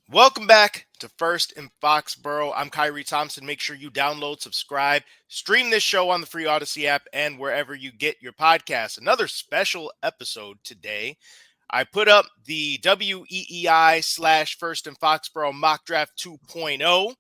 Welcome back to First in Foxborough. I'm Kyrie Thompson. Make sure you download, subscribe, stream this show on the free Odyssey app and wherever you get your podcasts. Another special episode today. I put up the WEEI / First in Foxborough Mock Draft 2.0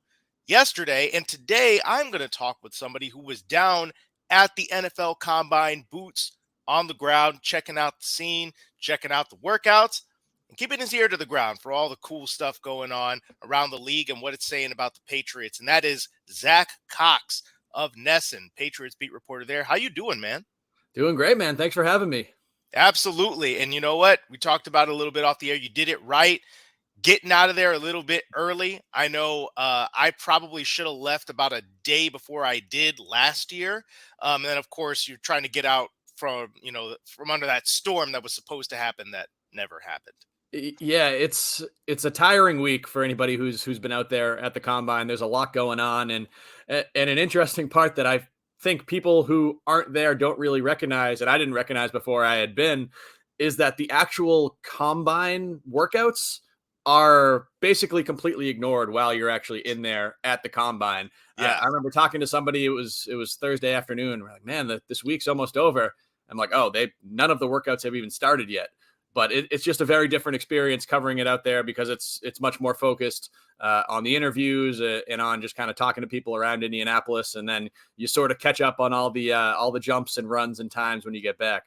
yesterday, and today I'm going to talk with somebody who was down at the NFL Combine, boots on the ground, checking out the scene, checking out the workouts, and keeping his ear to the ground for all the cool stuff going on around the league and what it's saying about the Patriots. And that is Zack Cox of NESN, Patriots beat reporter there. How you doing, man? Doing great, man. Thanks for having me. Absolutely. And you know what? We talked about it a little bit off the air. You did it right. Getting out of there a little bit early. I know I probably should have left about a day before I did last year. And then, of course, you're trying to get out from under that storm that was supposed to happen that never happened. Yeah, it's a tiring week for anybody who's been out there at the combine. There's a lot going on, and an interesting part that I think people who aren't there don't really recognize, and I didn't recognize before I had been, is that the actual combine workouts are basically completely ignored while you're actually in there at the combine. Yeah. I remember talking to somebody. It was Thursday afternoon. We're like, man, this week's almost over. I'm like, oh, they none of the workouts have even started yet. But it's just a very different experience covering it out there because it's much more focused on the interviews and on just kind of talking to people around Indianapolis, and then you sort of catch up on all the jumps and runs and times when you get back.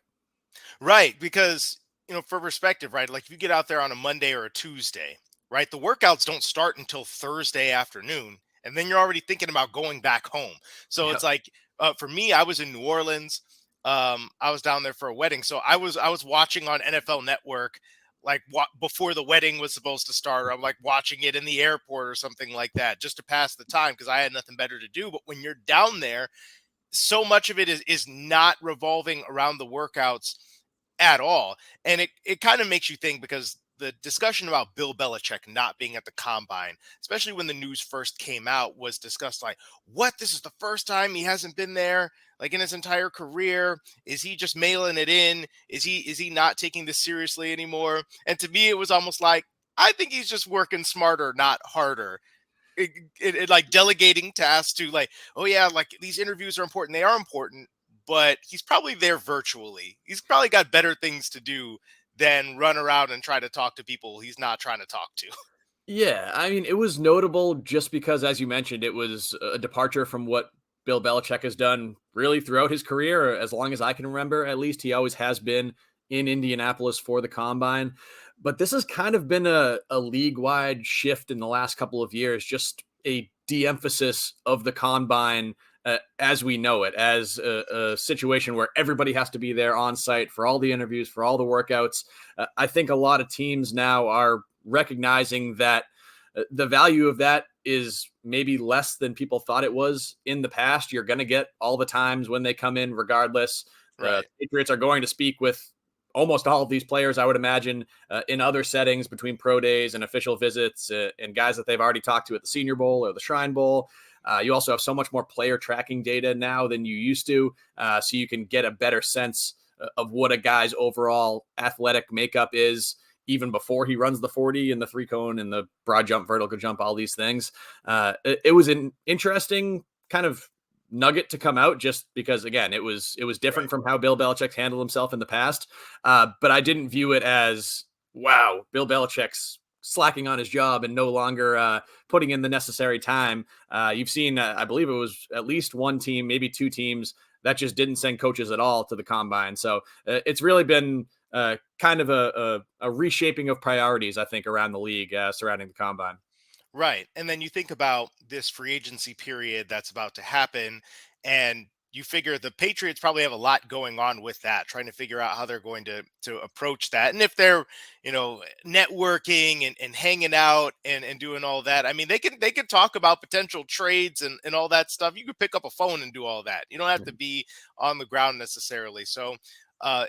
Right, because for perspective, right? Like if you get out there on a Monday or a Tuesday, right? The workouts don't start until Thursday afternoon, and then you're already thinking about going back home. So Yep. it's like for me, I was in New Orleans. I was down there for a wedding, so I was watching on NFL Network like before the wedding was supposed to start. Or I'm like watching it in the airport or something like that, just to pass the time because I had nothing better to do. But when you're down there, so much of it is not revolving around the workouts at all. And it kind of makes you think because the discussion about Bill Belichick not being at the combine, especially when the news first came out, was discussed like, what? This is the first time he hasn't been there like in his entire career. Is he just mailing it in? Is he not taking this seriously anymore? And to me, it was almost like, I think he's just working smarter, not harder. Like delegating tasks to like, oh yeah, like these interviews are important. They are important, but he's probably there virtually. He's probably got better things to do than run around and try to talk to people he's not trying to talk to. Yeah, I mean, it was notable just because, as you mentioned, it was a departure from what Bill Belichick has done really throughout his career. As long as I can remember, at least he always has been in Indianapolis for the combine. But this has kind of been a league wide shift in the last couple of years, just a de emphasis of the combine as we know it, as a situation where everybody has to be there on site for all the interviews, for all the workouts. I think a lot of teams now are recognizing that the value of that is maybe less than people thought it was in the past. You're going to get all the times when they come in, regardless. The Right. Patriots are going to speak with almost all of these players, I would imagine, in other settings between pro days and official visits and guys that they've already talked to at the Senior Bowl or the Shrine Bowl. You also have so much more player tracking data now than you used to, so you can get a better sense of what a guy's overall athletic makeup is even before he runs the 40 and the 3-cone and the broad jump, vertical jump, all these things. It was an interesting kind of nugget to come out just because, again, it was Right. different from how Bill Belichick's handled himself in the past. But I didn't view it as, wow, Bill Belichick's slacking on his job and no longer putting in the necessary time. You've seen, I believe it was at least one team, maybe two teams that just didn't send coaches at all to the combine. So it's really been kind of a reshaping of priorities, I think, around the league surrounding the combine. Right. And then you think about this free agency period that's about to happen, and you figure the Patriots probably have a lot going on with that, trying to figure out how they're going to approach that. And if they're, networking and hanging out and doing all that, I mean, they can talk about potential trades and all that stuff. You could pick up a phone and do all that. You don't have to be on the ground necessarily. So uh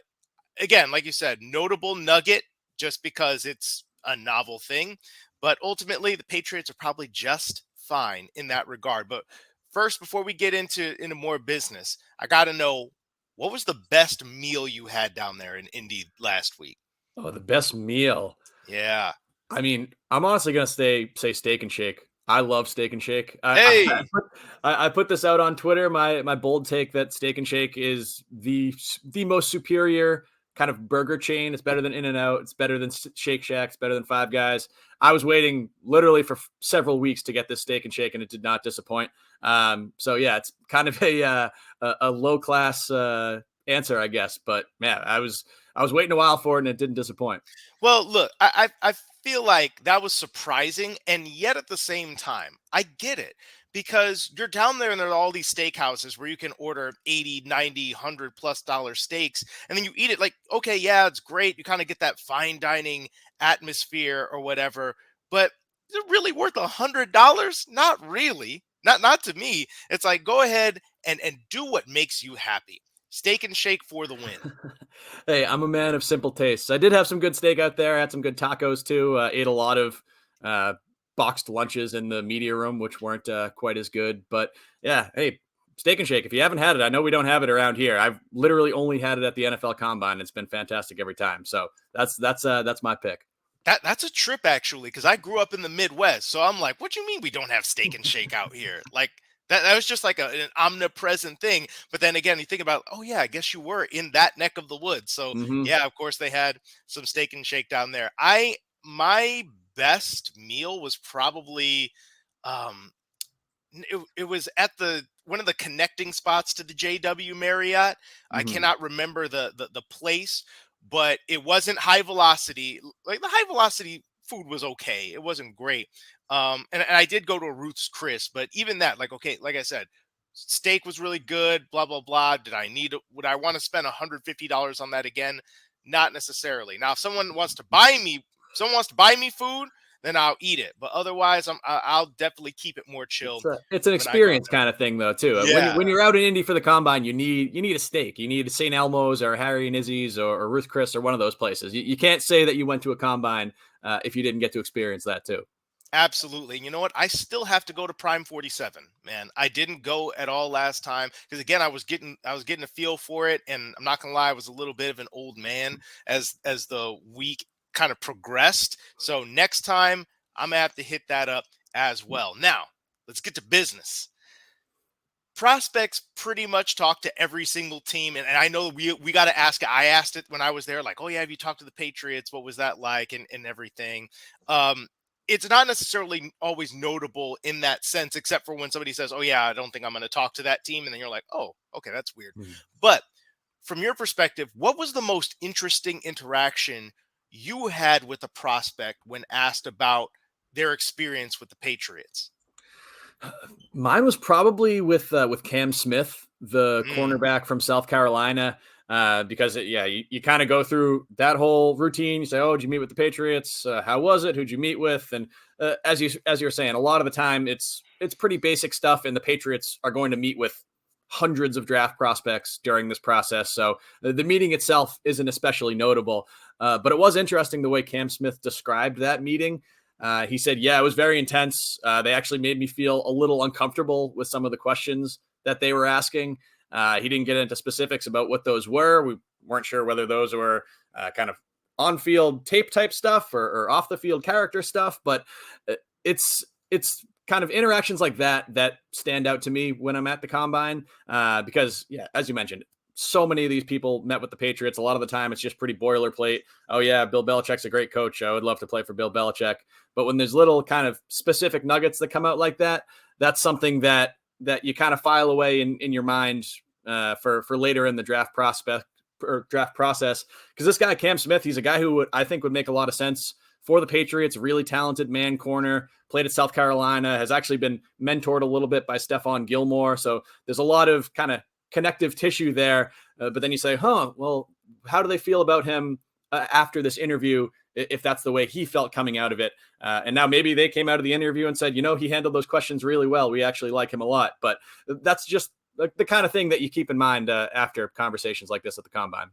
again, like you said, notable nugget just because it's a novel thing. But ultimately, the Patriots are probably just fine in that regard. But first, before we get into more business, I got to know, what was the best meal you had down there in Indy last week? Oh, the best meal. Yeah. I mean, I'm honestly gonna say Steak and Shake. I love Steak and Shake. Hey, I put this out on Twitter. My bold take that Steak and Shake is the most superior kind of burger chain. It's better than In-N-Out. It's better than Shake Shack. It's better than Five Guys. I was waiting literally for several weeks to get this Steak and Shake, and it did not disappoint. So yeah, it's kind of a low class answer, I guess. But man, I was waiting a while for it, and it didn't disappoint. well, look, I feel like that was surprising, and yet at the same time, I get it because you're down there and there are all these steakhouses where you can order 80, 90, $100+ steaks, and then you eat it like, okay, yeah, it's great. You kind of get that fine dining atmosphere or whatever, but is it really worth $100? Not really. Not to me. It's like go ahead and do what makes you happy. Steak and Shake for the win. Hey, I'm a man of simple tastes. I did have some good steak out there. I had some good tacos too. Ate a lot of uh, boxed lunches in the media room, which weren't quite as good. But yeah, hey, Steak and Shake. If you haven't had it, I know we don't have it around here. I've literally only had it at the NFL Combine. It's been fantastic every time. So that's my pick. That's a trip actually, because I grew up in the Midwest. So I'm like, what do you mean we don't have Steak and Shake out here? Like that was just like an omnipresent thing. But then again, you think about, oh yeah, I guess you were in that neck of the woods. So Hmm. yeah, of course they had some Steak and Shake down there. My best meal was probably um it was at the one of the connecting spots to the JW Marriott. I Hmm. cannot remember the place, but it wasn't high velocity. Like the high velocity food was okay. It wasn't great. And I did go to a Ruth's Chris, but even that, like, okay, like I said, steak was really good, blah, blah, blah. Would I want to spend $150 on that again? Not necessarily. Now, if someone wants to buy me food, then I'll eat it. But otherwise, I'll definitely keep it more chill It's an when I go out experience kind of thing though too. there. Yeah, When you're out in Indy for the combine, you need a steak. You need St. Elmo's or Harry and Izzy's or Ruth Chris or one of those places. You can't say that you went to a combine if you didn't get to experience that too. absolutely. And you know what? I still have to go to Prime 47, man. I didn't go at all last time because again, I was getting a feel for it, and I'm not gonna lie, I was a little bit of an old man as the week kind of progressed. So next time, I'm gonna have to hit that up as well. Now, let's get to business. Prospects pretty much talk to every single team, and I know we got to ask. I asked it when I was there, like, oh yeah, have you talked to the Patriots? What was that like, and everything. um it's not necessarily always notable in that sense, except for when somebody says, oh yeah, I don't think I'm going to talk to that team, and then you're like, oh, okay, that's weird. Mhm. But from your perspective, what was the most interesting interaction you had with a prospect when asked about their experience with the Patriots? Mine was probably with Cam Smith, the Mm, cornerback from South Carolina, because yeah, you kind of go through that whole routine. You say, "Oh, did you meet with the Patriots? How was it? Who'd you meet with?" And as you're saying, a lot of the time it's pretty basic stuff, and the Patriots are going to meet with hundreds of draft prospects during this process. So the meeting itself isn't especially notable, but it was interesting the way Cam Smith described that meeting. He said, "Yeah, it was very intense. They actually made me feel a little uncomfortable with some of the questions that they were asking. He didn't get into specifics about what those were. We weren't sure whether those were kind of on-field tape type stuff or off-the-field character stuff. But uh, it's kind of interactions like that stand out to me when I'm at the combine because, yeah, as you mentioned." So many of these people met with the Patriots. A lot of the time, it's just pretty boilerplate. Oh yeah, Bill Belichick's a great coach. I would love to play for Bill Belichick. But when there's little kind of specific nuggets that come out like that, that's something that you kind of file away in your mind for later in the draft prospect or draft process. Because this guy Cam Smith, he's a guy who I think would make a lot of sense for the Patriots. Really talented man corner, played at South Carolina, has actually been mentored a little bit by Stephon Gilmore. So there's a lot of kind of connective tissue there. But then you say, huh, well, how do they feel about him after this interview? If that's the way he felt coming out of it. And now maybe they came out of the interview and said, he handled those questions really well. We actually like him a lot. But that's just the kind of thing that you keep in mind after conversations like this at the combine.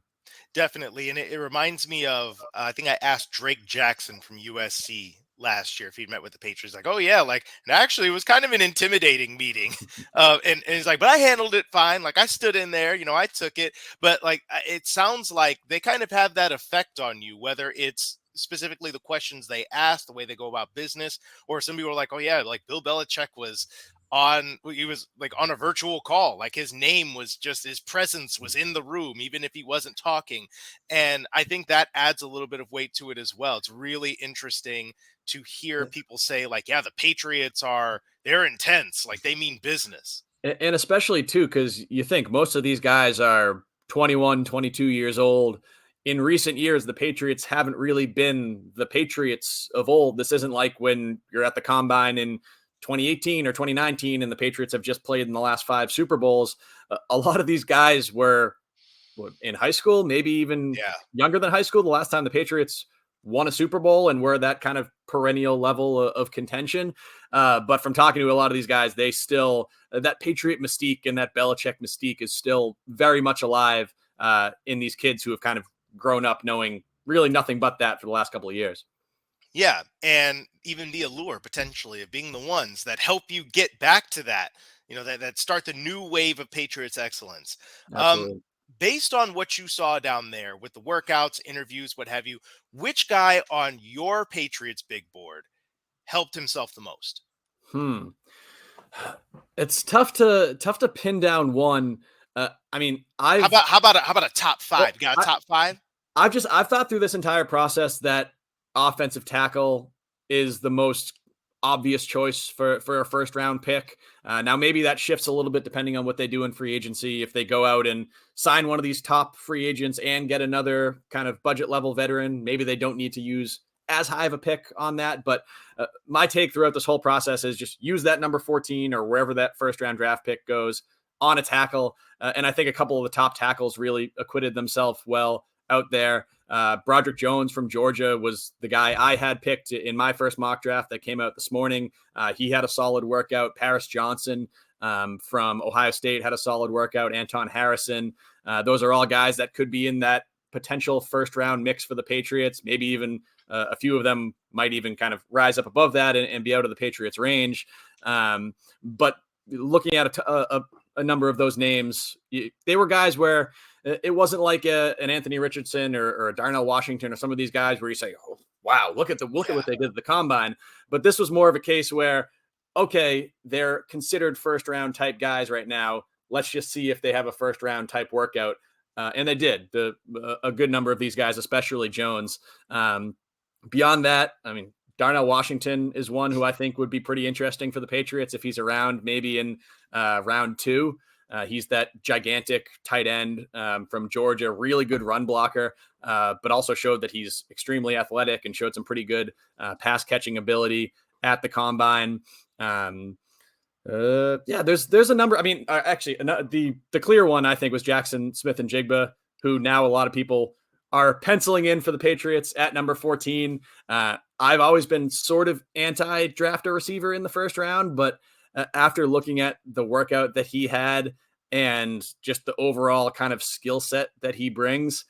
definitely. And it reminds me of, I think I asked Drake Jackson from USC last year if he'd met with the Patriots. Like, oh, yeah. Like, and actually, it was kind of an intimidating meeting. And he's like, but I handled it fine. Like, I stood in there, I took it. But like, it sounds like they kind of have that effect on you, whether it's specifically the questions they ask, the way they go about business, or some people are like, oh yeah, like Bill Belichick he was like on a virtual call, like his name was just, his presence was in the room even if he wasn't talking. And I think that adds a little bit of weight to it as well. It's really interesting to hear people say like, yeah, the Patriots they're intense, like they mean business. And especially too, because you think most of these guys are 21, 22 years old. In recent years, the Patriots haven't really been the Patriots of old. This isn't like when you're at the combine in 2018 or 2019 and the Patriots have just played in the last 5 Super Bowls. A lot of these guys were in high school, maybe even Yeah. younger than high school, the last time the Patriots won a Super Bowl and were that kind of perennial level of contention. But from talking to a lot of these guys, they still, that Patriot mystique and that Belichick mystique is still very much alive in these kids who have kind of grown up knowing really nothing but that for the last couple of years. Yeah, and even the allure potentially of being the ones that help you get back to that, that start the new wave of Patriots excellence. Um, Absolutely. Based on what you saw down there with the workouts, interviews, what have you, which guy on your Patriots big board helped himself the most? Hmm. It's tough to pin down one. I mean, How about a top well, five? You got a top five? I've thought through this entire process that offensive tackle is the most obvious choice for a first round pick. Now maybe that shifts a little bit depending on what they do in free agency. If they go out and sign one of these top free agents and get another kind of budget level veteran, maybe they don't need to use as high of a pick on that. But my take throughout this whole process is just use that number 14 or wherever that first round draft pick goes on a tackle. And I think a couple of the top tackles really acquitted themselves well out there. Broderick Jones from Georgia was the guy I had picked in my first mock draft that came out this morning. He had a solid workout. Paris Johnson from Ohio State had a solid workout. Anton Harrison. Those are all guys that could be in that potential first round mix for the Patriots. Maybe even a few of them might even kind of rise up above that and be out of the Patriots range. But looking at a number of those names, they were guys where it wasn't like an Anthony Richardson or a Darnell Washington or some of these guys where you say, oh, wow, look at what they did at the combine. But this was more of a case where, okay, they're considered first round type guys right now. Let's just see if they have a first round type workout. And they did. A good number of these guys, especially Jones. Beyond that, I mean, Darnell Washington is one who I think would be pretty interesting for the Patriots if he's around maybe in round 2. He's that gigantic tight end from Georgia, really good run blocker, but also showed that he's extremely athletic and showed some pretty good pass catching ability at the combine. There's a number. I mean, actually, the clear one I think was Jackson Smith-Njigba, who now a lot of people are penciling in for the Patriots at number 14. I've always been sort of anti-draft a receiver in the first round, but after looking at the workout that he had and just the overall kind of skill set that he brings,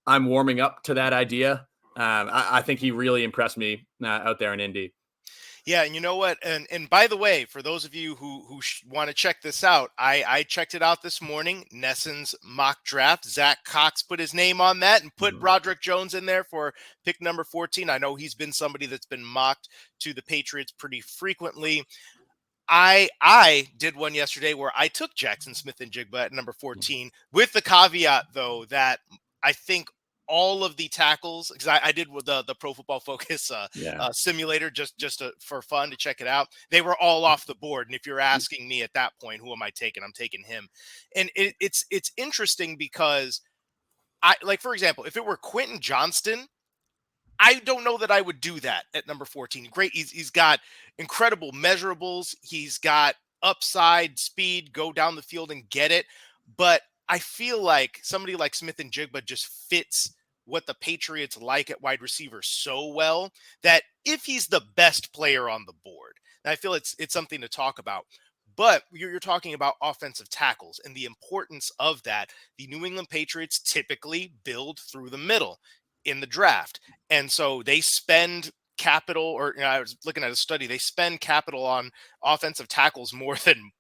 I'm warming up to that idea. I think he really impressed me out there in Indy. Yeah, and you know what? And by the way, for those of you who want to check this out, I checked it out this morning. NESN's mock draft. Zack Cox put his name on that and put Broderick Jones in there for pick number 14. I know he's been somebody that's been mocked to the Patriots pretty frequently. I did one yesterday where I took Jackson Smith-Njigba at number 14 with the caveat though that I think all of the tackles, because I did with the Pro Football Focus simulator just for fun to check it out. They were all off the board, and if you're asking me at that point, who am I taking? I'm taking him. And it's interesting because for example, if it were Quentin Johnston, I don't know that I would do that at number 14. Great. He's got incredible measurables. He's got upside speed, go down the field and get it. But I feel like somebody like Smith-Njigba just fits what the Patriots like at wide receiver so well that if he's the best player on the board, and I feel it's something to talk about. But you're talking about offensive tackles and the importance of that. The New England Patriots typically build through the middle in the draft. And so they spend capital, or I was looking at a study, they spend capital on offensive tackles more than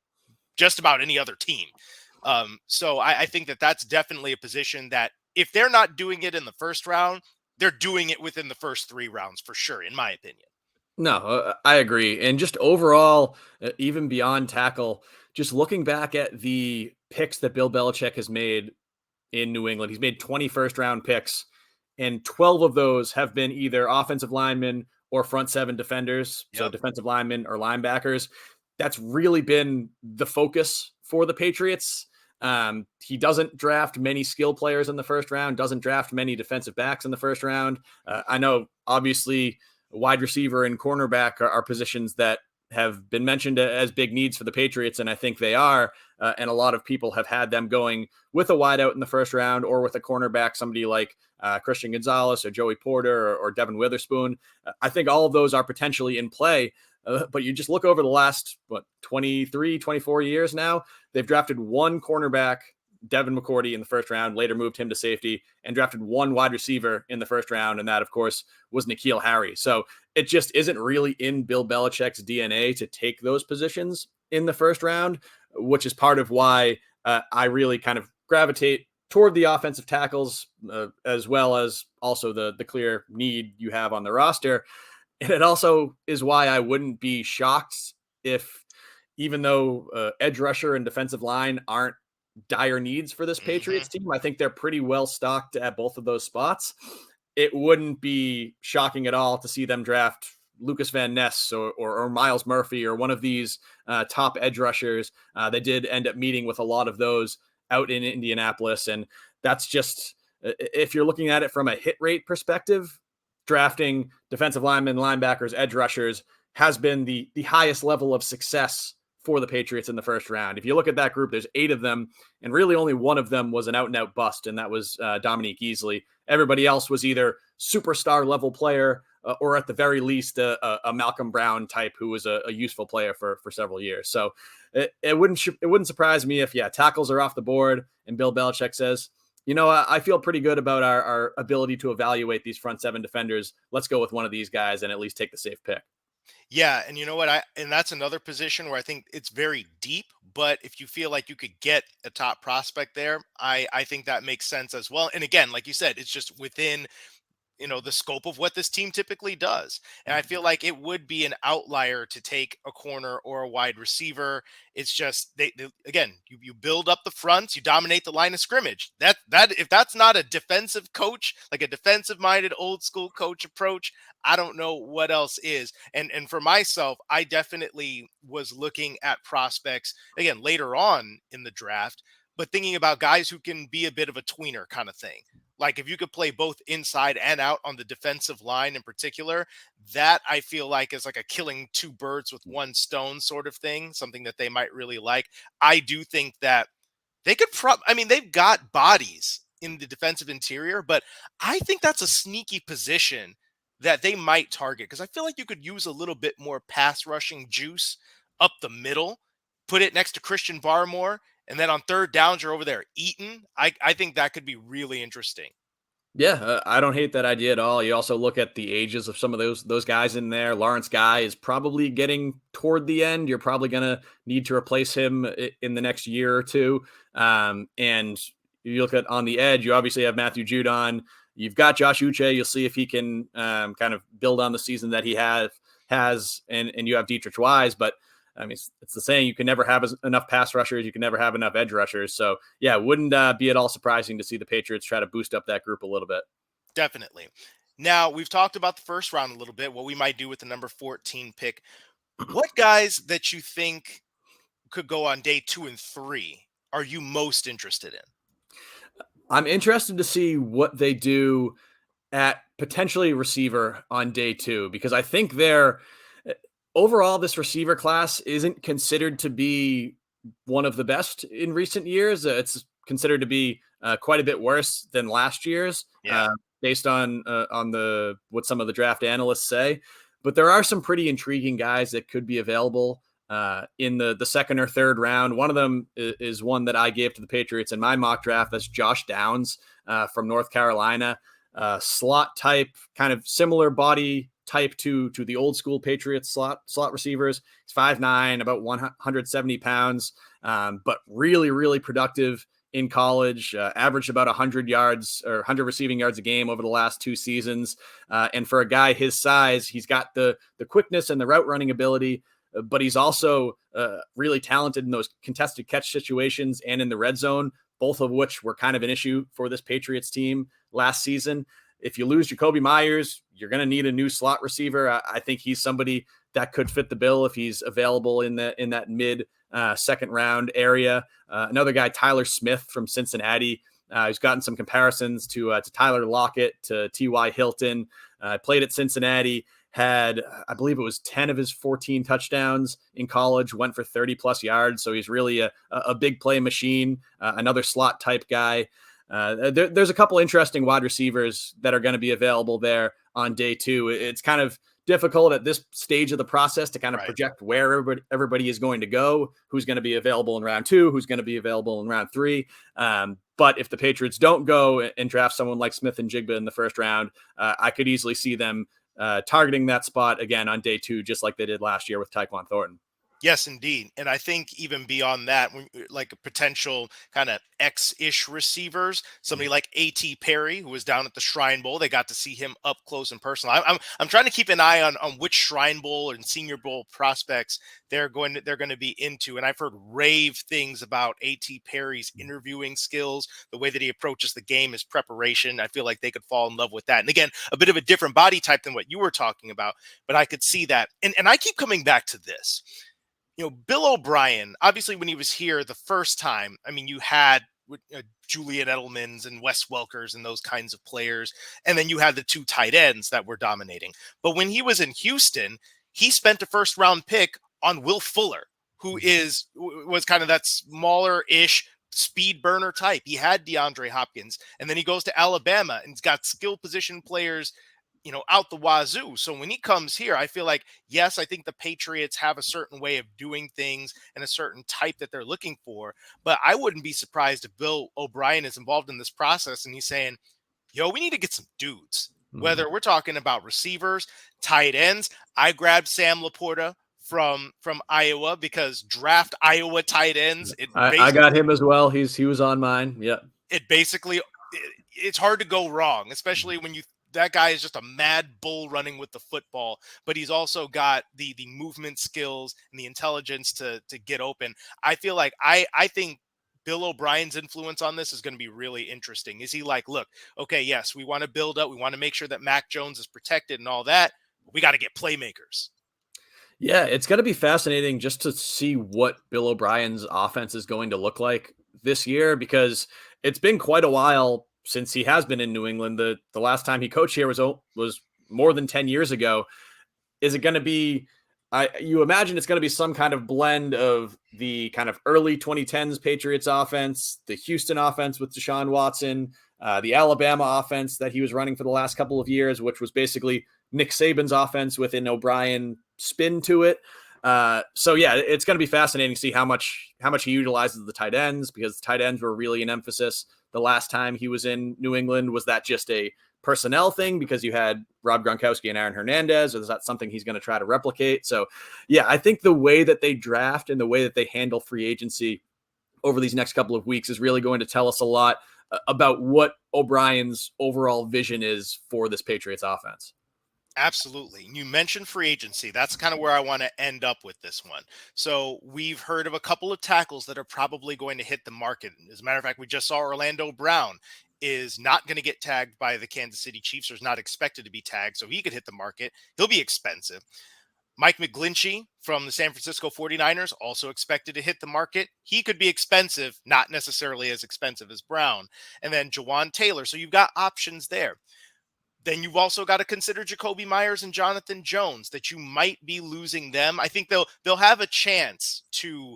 just about any other team. So I think that that's definitely a position that if they're not doing it in the first round, they're doing it within the first 3 rounds for sure, in my opinion. No, I agree. And just overall, even beyond tackle, just looking back at the picks that Bill Belichick has made in New England, he's made 21st round picks, and 12 of those have been either offensive linemen or front seven defenders. So Yep. defensive linemen or linebackers. That's really been the focus for the Patriots. He doesn't draft many skill players in the first round, doesn't draft many defensive backs in the first round. I know, obviously, wide receiver and cornerback are positions that have been mentioned as big needs for the Patriots, and I think they are. And a lot of people have had them going with a wideout in the first round or with a cornerback, somebody like Christian Gonzalez or Joey Porter or Devin Witherspoon. I think all of those are potentially in play. But you just look over the last, 23, 24 years now, they've drafted one cornerback, Devin McCourty, in the first round, later moved him to safety, and drafted one wide receiver in the first round. And that, of course, was N'Keal Harry. So it just isn't really in Bill Belichick's DNA to take those positions in the first round, which is part of why I really kind of gravitate toward the offensive tackles, as well as also the clear need you have on the roster. And it also is why I wouldn't be shocked if, even though edge rusher and defensive line aren't dire needs for this Patriots team, I think they're pretty well stocked at both of those spots. It wouldn't be shocking at all to see them draft Lucas Van Ness or Miles Murphy or one of these top edge rushers. They did end up meeting with a lot of those out in Indianapolis. And that's just, if you're looking at it from a hit rate perspective, drafting defensive linemen, linebackers, edge rushers has been the highest level of success for the Patriots in the first round. If you look at that group, there's 8 of them, and really only one of them was an out-and-out bust, and that was Dominique Easley. Everybody else was either superstar level player or at the very least a Malcolm Brown type who was a useful player for several years. So it wouldn't surprise me if tackles are off the board and Bill Belichick says, I feel pretty good about our ability to evaluate these front seven defenders. Let's go with one of these guys and at least take the safe pick. Yeah, and you know what? And that's another position where I think it's very deep, but if you feel like you could get a top prospect there, I think that makes sense as well. And again, like you said, it's just within the scope of what this team typically does. And I feel like it would be an outlier to take a corner or a wide receiver. It's just they again, you build up the fronts, you dominate the line of scrimmage. That if that's not a defensive coach, like a defensive minded old school coach approach, I don't know what else is. And for myself, I definitely was looking at prospects again later on in the draft, but thinking about guys who can be a bit of a tweener kind of thing. Like if you could play both inside and out on the defensive line in particular, that I feel like is like a killing 2 birds with 1 stone sort of thing, something that they might really like. I do think that they could they've got bodies in the defensive interior, but I think that's a sneaky position that they might target because I feel like you could use a little bit more pass rushing juice up the middle, put it next to Christian Barmore, and then on third downs, you're over there eating. I think that could be really interesting. Yeah, I don't hate that idea at all. You also look at the ages of some of those guys in there. Lawrence Guy is probably getting toward the end. You're probably going to need to replace him in the next year or two. And you look at on the edge, you obviously have Matthew Judon. You've got Josh Uche. You'll see if he can kind of build on the season that he has, and you have Dietrich Wise. But I mean, it's the saying, you can never have enough pass rushers. You can never have enough edge rushers. So, yeah, it wouldn't be at all surprising to see the Patriots try to boost up that group a little bit. Definitely. Now, we've talked about the first round a little bit, what we might do with the number 14 pick. What guys that you think could go on day 2 and 3 are you most interested in? I'm interested to see what they do at potentially receiver on day 2, because I think they're overall, this receiver class isn't considered to be one of the best in recent years. It's considered to be quite a bit worse than last year's, based on what some of the draft analysts say. But there are some pretty intriguing guys that could be available in the second or third round. One of them is one that I gave to the Patriots in my mock draft. That's Josh Downs from North Carolina, slot type, kind of similar body type to the old school Patriots slot receivers. He's 5'9", about 170 pounds, but really, really productive in college, averaged about 100 yards or 100 receiving yards a game over the last 2 seasons. And for a guy his size, he's got the quickness and the route running ability, but he's also really talented in those contested catch situations and in the red zone, both of which were kind of an issue for this Patriots team last season. If you lose Jakobi Meyers, you're going to need a new slot receiver. I think he's somebody that could fit the bill if he's available in that mid second round area. Another guy, Tyler Smith from Cincinnati, who's gotten some comparisons to Tyler Lockett, to T.Y. Hilton, played at Cincinnati, had, I believe it was 10 of his 14 touchdowns in college, went for 30 plus yards. So he's really a big play machine, another slot type guy. There's a couple interesting wide receivers that are going to be available there on day 2. It's kind of difficult at this stage of the process to kind of project where everybody is going to go, who's going to be available in round 2, who's going to be available in round 3. But if the Patriots don't go and draft someone like Smith and Jigba in the first round, I could easily see them targeting that spot again on day 2, just like they did last year with Tyquan Thornton. Yes, indeed. And I think even beyond that, like a potential kind of X-ish receivers, somebody like A.T. Perry, who was down at the Shrine Bowl, they got to see him up close and personal. I'm trying to keep an eye on which Shrine Bowl and Senior Bowl prospects they're going to be into. And I've heard rave things about A.T. Perry's interviewing skills, the way that he approaches the game, his preparation. I feel like they could fall in love with that. And again, a bit of a different body type than what you were talking about, but I could see that. And I keep coming back to this. Bill O'Brien, obviously when he was here the first time, I mean, you had Julian Edelmans and Wes Welkers and those kinds of players. And then you had the 2 tight ends that were dominating. But when he was in Houston, he spent a first round pick on Will Fuller, who was kind of that smaller-ish speed burner type. He had DeAndre Hopkins, and then he goes to Alabama and he's got skill position players out the wazoo. So when he comes here, I feel like, yes, I think the Patriots have a certain way of doing things and a certain type that they're looking for. But I wouldn't be surprised if Bill O'Brien is involved in this process and he's saying, we need to get some dudes, whether we're talking about receivers, tight ends. I grabbed Sam Laporta from Iowa because draft Iowa tight ends. I got him as well. He was on mine. Yeah. It's hard to go wrong, especially when that guy is just a mad bull running with the football, but he's also got the movement skills and the intelligence to get open. I feel like I think Bill O'Brien's influence on this is going to be really interesting. Is he like, look, okay, yes, we want to build up. We want to make sure that Mac Jones is protected and all that. But we got to get playmakers. Yeah, it's going to be fascinating just to see what Bill O'Brien's offense is going to look like this year, because it's been quite a while since he has been in New England. The last time he coached here was more than 10 years ago. Is it going to be, you imagine it's going to be some kind of blend of the kind of early 2010s Patriots offense, the Houston offense with Deshaun Watson, the Alabama offense that he was running for the last couple of years, which was basically Nick Saban's offense with an O'Brien spin to it. So yeah, it's going to be fascinating to see how much he utilizes the tight ends, because the tight ends were really an emphasis the last time he was in New England. Was that just a personnel thing because you had Rob Gronkowski and Aaron Hernandez, or is that something he's going to try to replicate? So yeah, I think the way that they draft and the way that they handle free agency over these next couple of weeks is really going to tell us a lot about what O'Brien's overall vision is for this Patriots offense. Absolutely. You mentioned free agency. That's kind of where I want to end up with this one. So we've heard of a couple of tackles that are probably going to hit the market. As a matter of fact, we just saw Orlando Brown is not going to get tagged by the Kansas City Chiefs, or is not expected to be tagged, so he could hit the market. He'll be expensive. Mike McGlinchey from the San Francisco 49ers, also expected to hit the market. He could be expensive, not necessarily as expensive as Brown. And then Jawan Taylor. So you've got options there. Then you've also got to consider Jakobi Meyers and Jonathan Jones, that you might be losing them. I think they'll have a chance to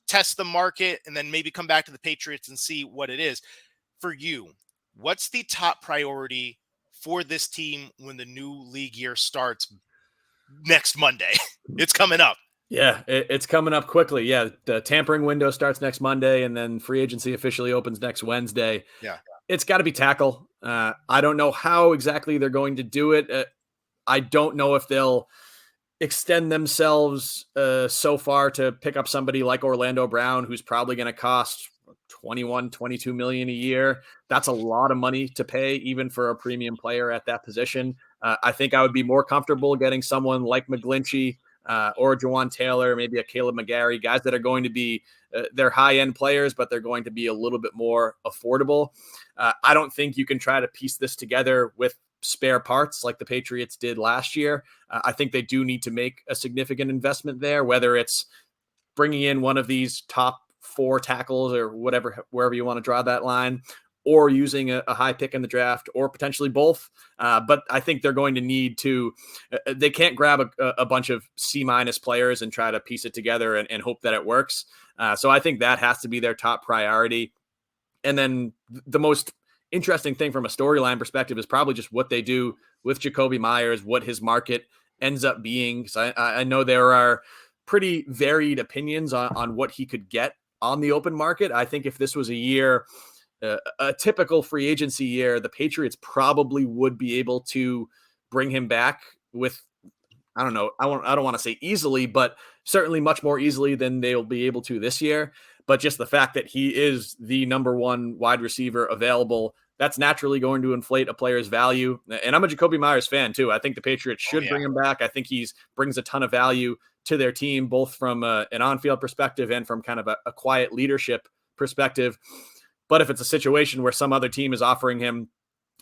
test the market and then maybe come back to the Patriots and see what it is. For you, what's the top priority for this team when the new league year starts next Monday? It's coming up. Yeah, it's coming up quickly. Yeah, the tampering window starts next Monday, and then free agency officially opens next Wednesday. Yeah. It's got to be tackle. I don't know how exactly they're going to do it. I don't know if they'll extend themselves so far to pick up somebody like Orlando Brown, who's probably going to cost 21, 22 million a year. That's a lot of money to pay, even for a premium player at that position. I think I would be more comfortable getting someone like McGlinchey or Jawan Taylor, maybe a Caleb McGarry, guys that are going to be they're high-end players, but they're going to be a little bit more affordable. I don't think you can try to piece this together with spare parts like the Patriots did last year. I think they do need to make a significant investment there, whether it's bringing in one of these top 4 tackles or whatever, wherever you want to draw that line, or using a high pick in the draft, or potentially both. But I think they're going to need to, they can't grab a bunch of C- players and try to piece it together and hope that it works. So I think that has to be their top priority. And then the most interesting thing from a storyline perspective is probably just what they do with Jakobi Meyers, what his market ends up being. So I know there are pretty varied opinions on what he could get on the open market. I think if this was a year, a typical free agency year, the Patriots probably would be able to bring him back with, I don't know, I don't want to say easily, but certainly much more easily than they'll be able to this year. But just the fact that he is the number 1 wide receiver available, that's naturally going to inflate a player's value. And I'm a Jakobi Meyers fan too. I think the Patriots should bring him back. I think he brings a ton of value to their team, both from an on-field perspective and from kind of a quiet leadership perspective. But if it's a situation where some other team is offering him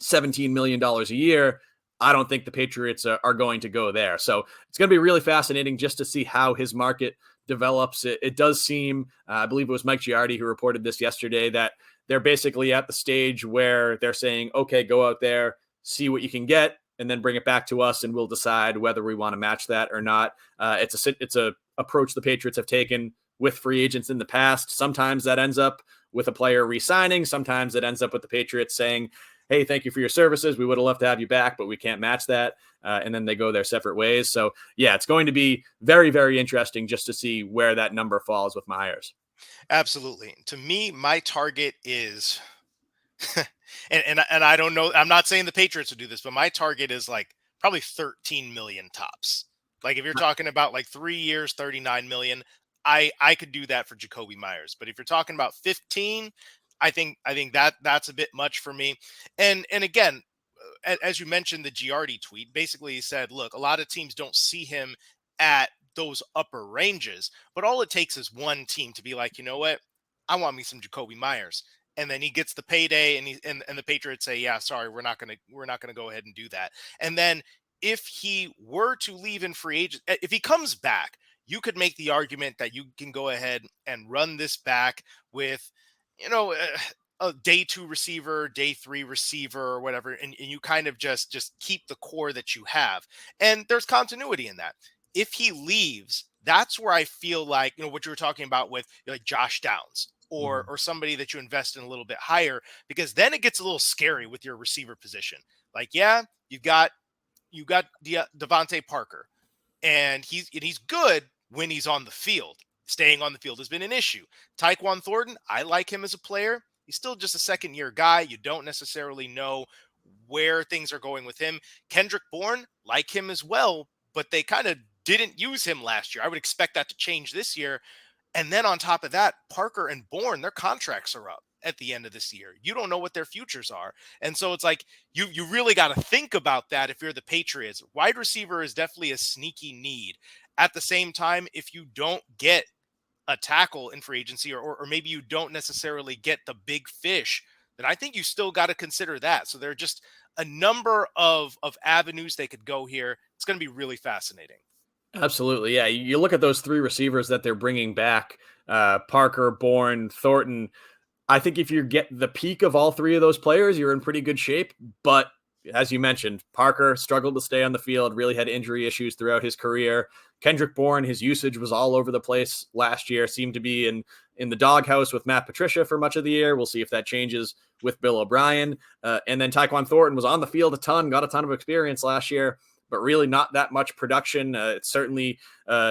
$17 million a year, I don't think the Patriots are going to go there. So it's going to be really fascinating just to see how his market develops. It does seem, I believe it was Mike Giardi who reported this yesterday, that they're basically at the stage where they're saying, okay, go out there, see what you can get, and then bring it back to us, and we'll decide whether we want to match that or not. It's a approach the Patriots have taken with free agents in the past. Sometimes that ends up with a player re-signing. Sometimes it ends up with the Patriots saying, hey, thank you for your services. We would have loved to have you back, but we can't match that. And then they go their separate ways. So yeah, it's going to be very, very interesting just to see where that number falls with Myers. Absolutely. To me, my target is, and I don't know, I'm not saying the Patriots would do this, but my target is like probably 13 million tops. Like if you're talking about like 3 years, 39 million, I could do that for Jakobi Meyers. But if you're talking about 15, I think that's a bit much for me. And again, as you mentioned, the Giardi tweet, basically he said, look, a lot of teams don't see him at those upper ranges, but all it takes is one team to be like, you know what, I want me some Jakobi Meyers. And then he gets the payday, and the Patriots say, yeah, sorry, we're not gonna go ahead and do that. And then if he were to leave in free agent, if he comes back, you could make the argument that you can go ahead and run this back with, you know, a day 2 receiver, day 3 receiver, or whatever, and you kind of just keep the core that you have. And there's continuity in that. If he leaves, that's where I feel like, you know, what you were talking about with like Josh Downs or somebody that you invest in a little bit higher, because then it gets a little scary with your receiver position. Like, yeah, you got Devontae Parker, and he's good when he's on the field. Staying on the field has been an issue. Tyquan Thornton, I like him as a player. He's still just a second-year guy. You don't necessarily know where things are going with him. Kendrick Bourne, like him as well, but they kind of didn't use him last year. I would expect that to change this year. And then on top of that, Parker and Bourne, their contracts are up at the end of this year. You don't know what their futures are. And so it's like you really got to think about that if you're the Patriots. Wide receiver is definitely a sneaky need. At the same time, if you don't get a tackle in free agency, or maybe you don't necessarily get the big fish, then I think you still got to consider that. So there are just a number of avenues they could go here. It's going to be really fascinating. Absolutely. Yeah. You look at those 3 receivers that they're bringing back, Parker, Bourne, Thornton. I think if you get the peak of all 3 of those players, you're in pretty good shape. But as you mentioned, Parker struggled to stay on the field, really had injury issues throughout his career. Kendrick Bourne, his usage was all over the place last year, seemed to be in the doghouse with Matt Patricia for much of the year. We'll see if that changes with Bill O'Brien. And then Tyquan Thornton was on the field a ton, got a ton of experience last year, but really not that much production. It certainly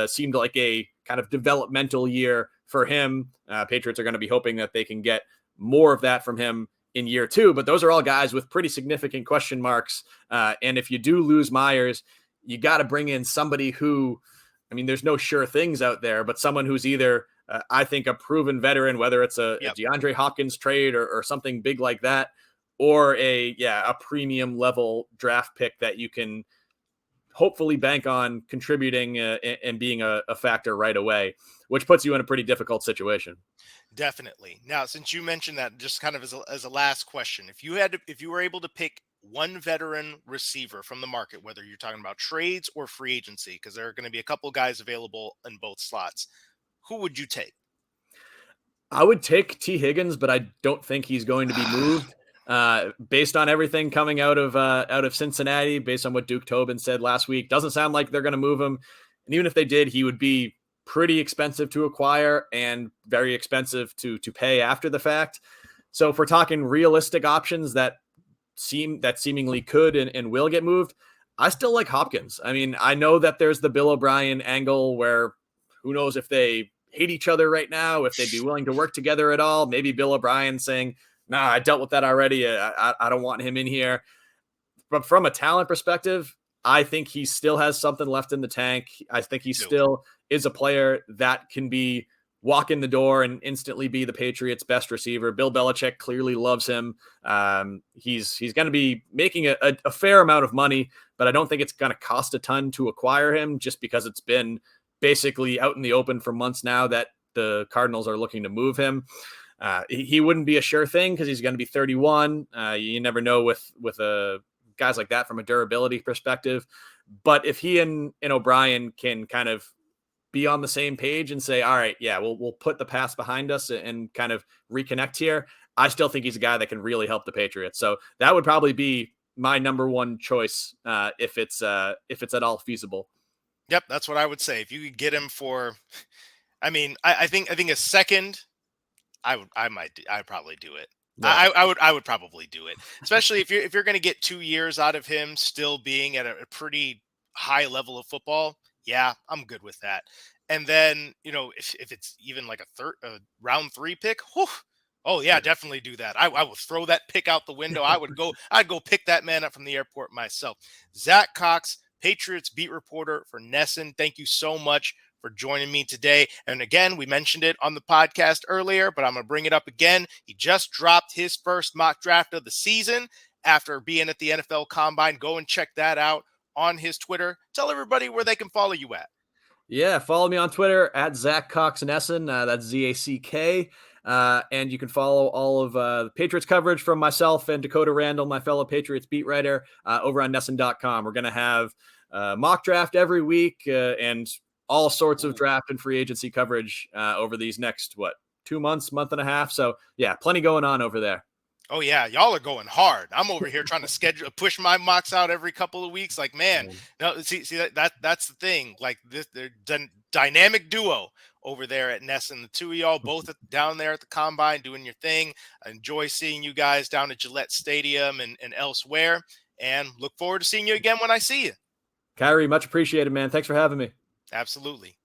seemed like a kind of developmental year for him. Patriots are going to be hoping that they can get more of that from him in year 2, but those are all guys with pretty significant question marks. And if you do lose Myers, you got to bring in somebody who, I mean, there's no sure things out there, but someone who's either I think a proven veteran, whether it's a DeAndre Hopkins trade or something big like that, or a premium level draft pick that you can hopefully bank on contributing and being a factor right away, which puts you in a pretty difficult situation. Definitely. Now, since you mentioned that, just kind of as a last question, if you were able to pick one veteran receiver from the market, whether you're talking about trades or free agency, because there are going to be a couple guys available in both slots, who would you take? I would take T. Higgins, but I don't think he's going to be moved. Based on everything coming out of Cincinnati, based on what Duke Tobin said last week, doesn't sound like they're going to move him. And even if they did, he would be pretty expensive to acquire and very expensive to pay after the fact. So if we're talking realistic options that seemingly could and will get moved, I still like Hopkins. I mean, I know that there's the Bill O'Brien angle where who knows if they hate each other right now, if they'd be willing to work together at all. Maybe Bill O'Brien saying, nah, I dealt with that already. I don't want him in here. But from a talent perspective, I think he still has something left in the tank. I think he still is a player that can walk in the door and instantly be the Patriots' best receiver. Bill Belichick clearly loves him. He's going to be making a fair amount of money, but I don't think it's going to cost a ton to acquire him just because it's been basically out in the open for months now that the Cardinals are looking to move him. He wouldn't be a sure thing because he's going to be 31. You never know with guys like that from a durability perspective. But if he and O'Brien can kind of be on the same page and say, all right, yeah, we'll put the past behind us and kind of reconnect here, I still think he's a guy that can really help the Patriots. So that would probably be my number one choice if it's at all feasible. Yep, that's what I would say. If you could get him for, I mean, I think a second, I'd probably do it. Yeah. I would probably do it, especially if you're going to get 2 years out of him still being at a pretty high level of football. Yeah, I'm good with that. And then, if it's even like a round 3 pick, whew, oh yeah, definitely do that. I will throw that pick out the window. I'd go pick that man up from the airport myself. Zack Cox, Patriots beat reporter for NESN. Thank you so much for joining me today. And again, we mentioned it on the podcast earlier, but I'm going to bring it up again. He just dropped his first mock draft of the season after being at the NFL Combine. Go and check that out on his Twitter. Tell everybody where they can follow you at. Yeah, follow me on Twitter at Zack Cox NESN. That's ZACK. And you can follow all of the Patriots coverage from myself and Dakota Randall, my fellow Patriots beat writer, over on NESN.com. We're going to have mock draft every week and all sorts of draft and free agency coverage over these next, 2 months, month and a half. So yeah, plenty going on over there. Oh yeah, y'all are going hard. I'm over here trying to push my mocks out every couple of weeks. Like, man, no, see that's the thing. Like they're dynamic duo over there at NESN. The two of y'all both down there at the Combine doing your thing. I enjoy seeing you guys down at Gillette Stadium and elsewhere, and look forward to seeing you again when I see you. Kyrie, much appreciated, man. Thanks for having me. Absolutely.